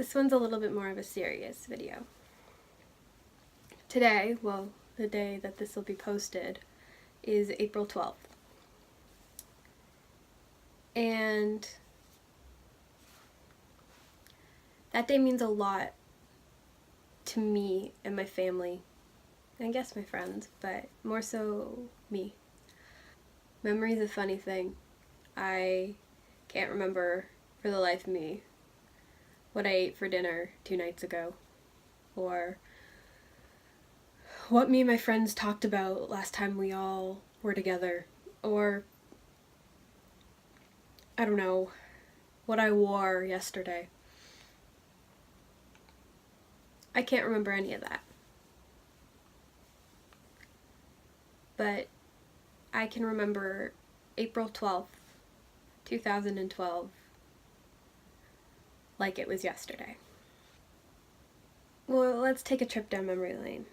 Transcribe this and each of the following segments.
This one's a little bit more of a serious video. Today, well, the day that this will be posted, is April 12th. And that day means a lot to me and my family, and I guess my friends, but more so me. Memory's a funny thing. I can't remember for the life of me what I ate for dinner 2 nights ago, or what me and my friends talked about last time we all were together, or I don't know, what I wore yesterday. I can't remember any of that. But I can remember April 12th, 2012, like it was yesterday. Well, let's take a trip down memory lane.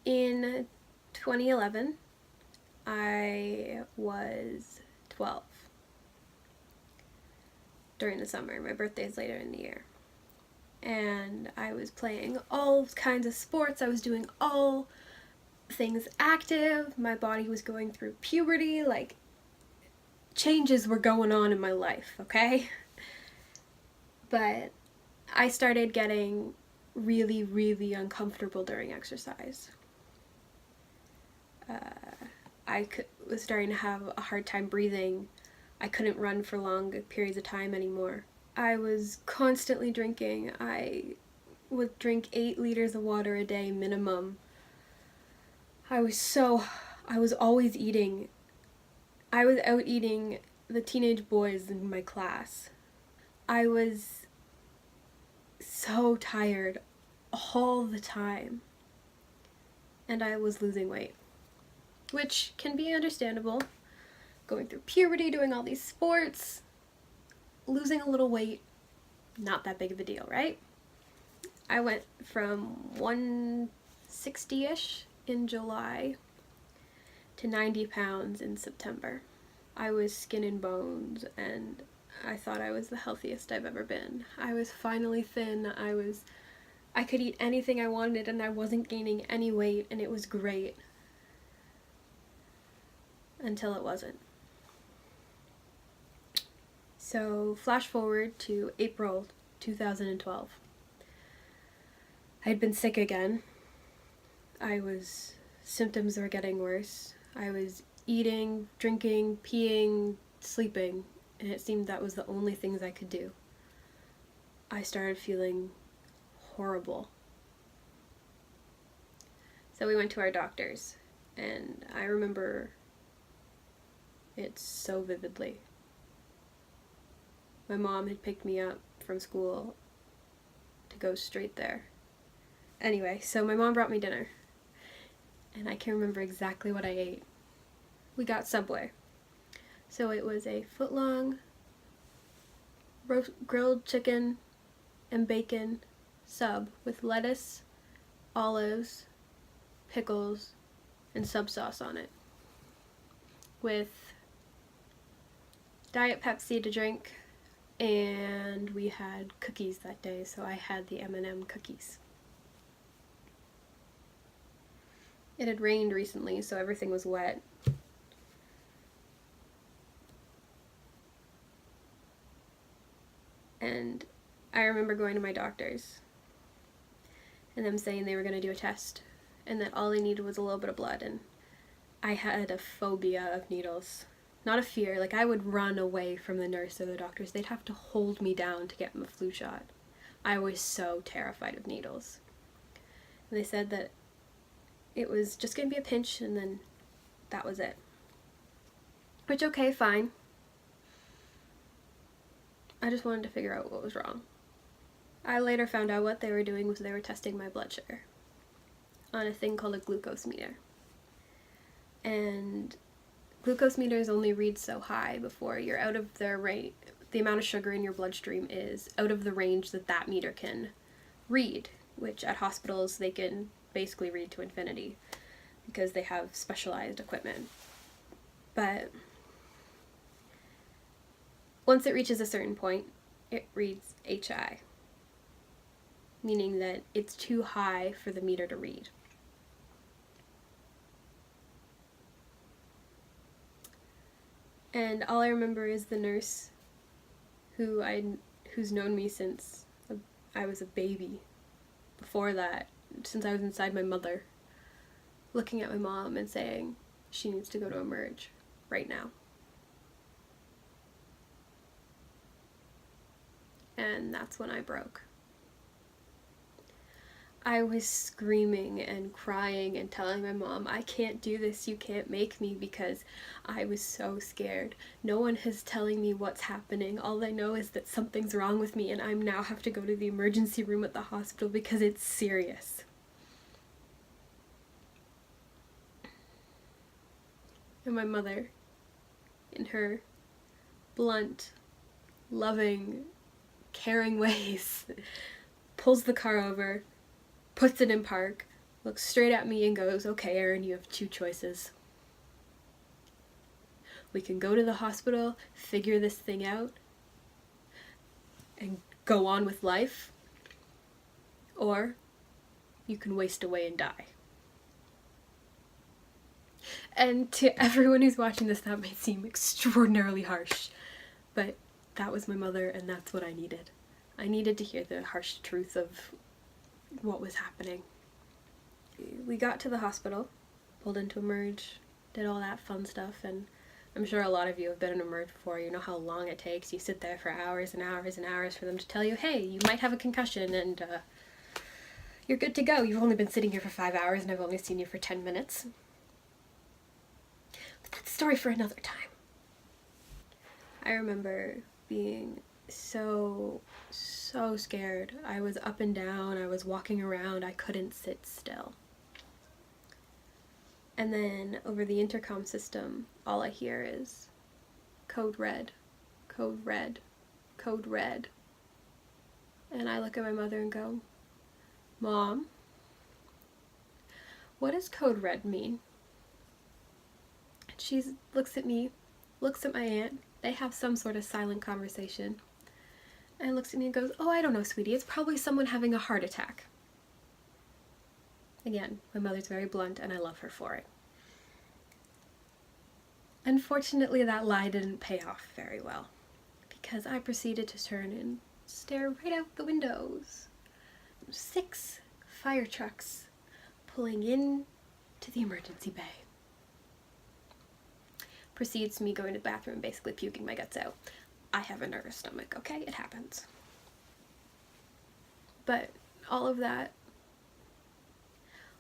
In 2011, I was 12 during the summer. My birthday's later in the year. And I was playing all kinds of sports. I was doing all things active. My body was going through puberty. Like, changes were going on in my life, okay? But I started getting really, really uncomfortable during exercise. I was starting to have a hard time breathing. I couldn't run for long periods of time anymore. I was constantly drinking. I would drink 8 liters of water a day minimum. I was always eating. I was out eating the teenage boys in my class. I was so tired all the time. And I was losing weight, which can be understandable. Going through puberty, doing all these sports, losing a little weight, not that big of a deal, right? I went from 160-ish in July to 90 pounds in September. I was skin and bones, and I thought I was the healthiest I've ever been. I was finally thin. I could eat anything I wanted, and I wasn't gaining any weight, and it was great. Until it wasn't. So, flash forward to April 2012. I had been sick again. Symptoms were getting worse. I was eating, drinking, peeing, sleeping, and it seemed that was the only things I could do. I started feeling horrible. So we went to our doctors, and I remember it so vividly. My mom had picked me up from school to go straight there. Anyway, so my mom brought me dinner, and I can remember exactly what I ate. We got Subway. So it was a foot-long grilled chicken and bacon sub with lettuce, olives, pickles, and sub sauce on it, with Diet Pepsi to drink, and we had cookies that day, so I had the M&M cookies. It had rained recently, so everything was wet. And I remember going to my doctors and them saying they were going to do a test and that all they needed was a little bit of blood, and I had a phobia of needles. Not a fear, like I would run away from the nurse or the doctors. They'd have to hold me down to get my flu shot. I was so terrified of needles. And they said that it was just going to be a pinch and then that was it. Which, okay, fine. I just wanted to figure out what was wrong. I later found out what they were doing was they were testing my blood sugar on a thing called a glucose meter. And glucose meters only read so high before you're out of their range. The amount of sugar in your bloodstream is out of the range that meter can read, which at hospitals they can basically read to infinity because they have specialized equipment. But once it reaches a certain point, it reads HI, meaning that it's too high for the meter to read. And all I remember is the nurse who's known me since I was a baby. Before that, since I was inside my mother, looking at my mom and saying she needs to go to emerge right now. And that's when I broke. I was screaming and crying and telling my mom, I can't do this, you can't make me, because I was so scared. No one is telling me what's happening. All I know is that something's wrong with me and I now have to go to the emergency room at the hospital because it's serious. And my mother, in her blunt, loving, caring ways, pulls the car over, puts it in park, looks straight at me and goes, okay, Erin, you have two choices. We can go to the hospital, figure this thing out, and go on with life, or you can waste away and die. And to everyone who's watching this, that may seem extraordinarily harsh, but that was my mother and that's what I needed. I needed to hear the harsh truth of what was happening. We got to the hospital, pulled into emerge, did all that fun stuff, and I'm sure a lot of you have been in emerge before. You know how long it takes. You sit there for hours and hours and hours for them to tell you, hey, you might have a concussion and you're good to go. You've only been sitting here for 5 hours and I've only seen you for 10 minutes. But that's a story for another time. I remember being so scared. I was up and down, I was walking around, I couldn't sit still. And then over the intercom system, all I hear is code red, code red, code red. And I look at my mother and go, Mom, what does code red mean? She looks at me, looks at my aunt, they have some sort of silent conversation, and looks at me and goes, oh, I don't know, sweetie, it's probably someone having a heart attack. Again, my mother's very blunt and I love her for it. Unfortunately, that lie didn't pay off very well, because I proceeded to turn and stare right out the windows. 6 fire trucks pulling in to the emergency bay. Proceeds to me going to the bathroom and basically puking my guts out. I have a nervous stomach, okay? It happens. But all of that,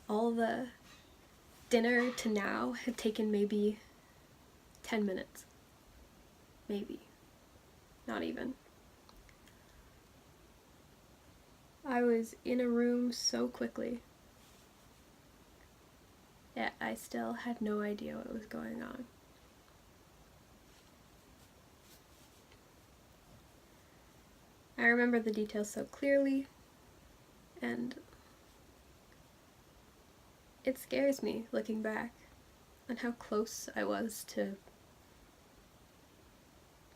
all the dinner to now had taken maybe 10 minutes. Maybe. Not even. I was in a room so quickly, yet I still had no idea what was going on. I remember the details so clearly, and it scares me looking back on how close I was to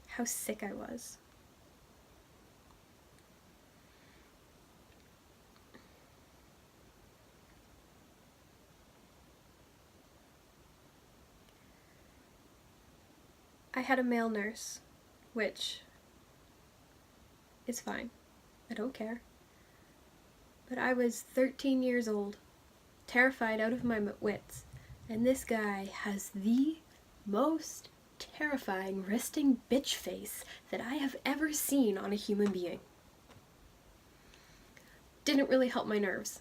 how sick I was. I had a male nurse, which is fine. I don't care. But I was 13 years old, terrified out of my wits, and this guy has the most terrifying resting bitch face that I have ever seen on a human being. Didn't really help my nerves,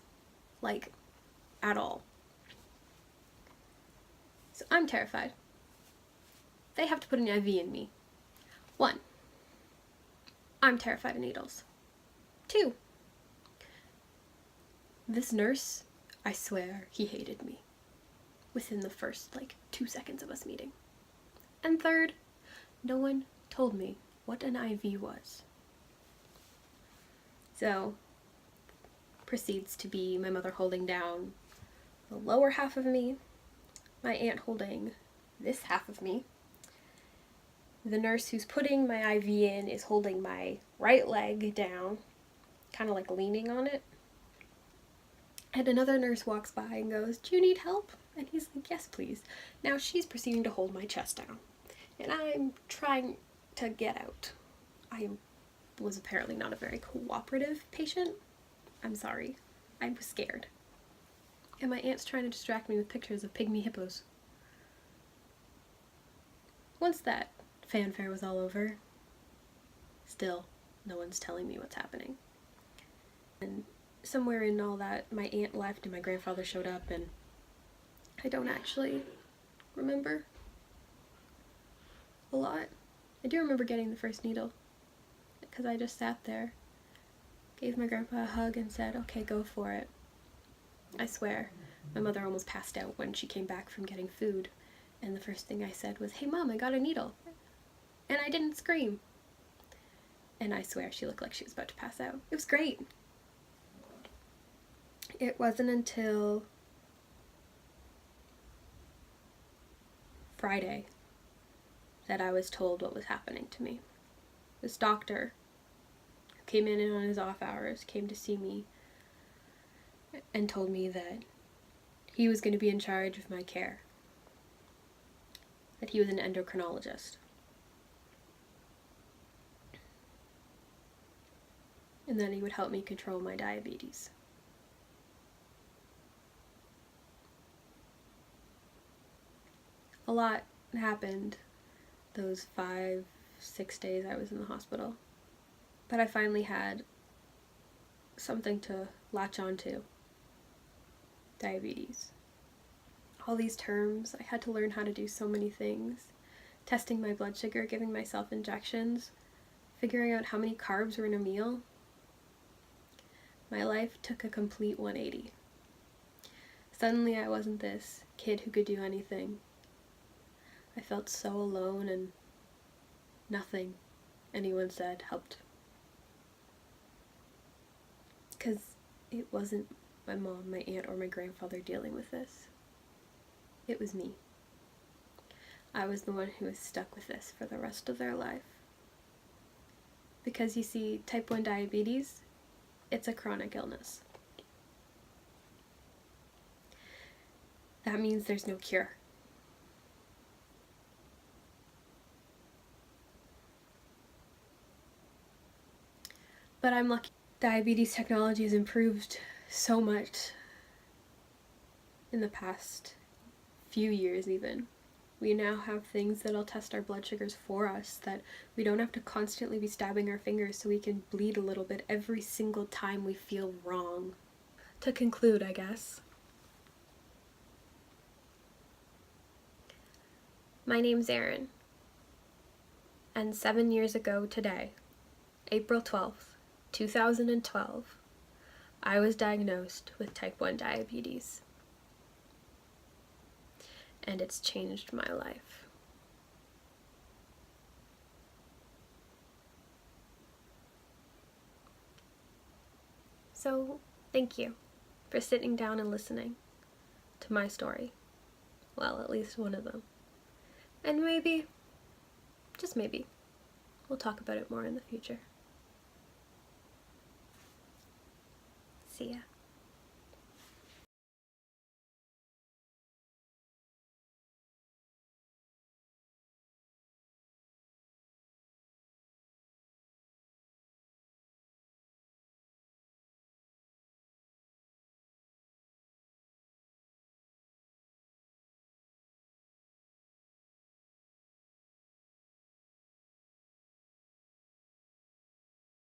like, at all. So I'm terrified. They have to put an IV in me. 1, I'm terrified of needles. 2, this nurse, I swear, he hated me within the first, 2 seconds of us meeting. And 3rd, no one told me what an IV was. So, proceeds to be my mother holding down the lower half of me, my aunt holding this half of me, The nurse who's putting my IV in is holding my right leg down, kind of like leaning on it. And another nurse walks by and goes, "Do you need help?" And he's like, "Yes, please." Now she's proceeding to hold my chest down. And I'm trying to get out. I was apparently not a very cooperative patient. I'm sorry. I was scared. And my aunt's trying to distract me with pictures of pygmy hippos. Once that fanfare was all over, still, no one's telling me what's happening. And somewhere in all that, my aunt left and my grandfather showed up, and I don't actually remember a lot. I do remember getting the first needle, because I just sat there, gave my grandpa a hug, and said, "Okay, go for it." I swear, my mother almost passed out when she came back from getting food, and the first thing I said was, "Hey Mom, I got a needle." And I didn't scream. And I swear she looked like she was about to pass out. It was great. It wasn't until Friday that I was told what was happening to me. This doctor who came in on his off hours came to see me and told me that he was going to be in charge of my care, that he was an endocrinologist. And that he would help me control my diabetes. A lot happened those 5-6 days I was in the hospital. But I finally had something to latch onto. Diabetes. All these terms, I had to learn how to do so many things. Testing my blood sugar, giving myself injections, figuring out how many carbs were in a meal. My life took a complete 180. Suddenly I wasn't this kid who could do anything. I felt so alone, and nothing anyone said helped. Because it wasn't my mom, my aunt, or my grandfather dealing with this. It was me. I was the one who was stuck with this for the rest of their life. Because you see, type 1 diabetes, it's a chronic illness. That means there's no cure. But I'm lucky. Diabetes technology has improved so much in the past few years even. We now have things that'll test our blood sugars for us, that we don't have to constantly be stabbing our fingers so we can bleed a little bit every single time we feel wrong. To conclude, I guess, my name's Erin, and 7 years ago today, April 12th, 2012, I was diagnosed with type 1 diabetes. And it's changed my life. So, thank you for sitting down and listening to my story. Well, at least one of them. And maybe, just maybe, we'll talk about it more in the future. See ya.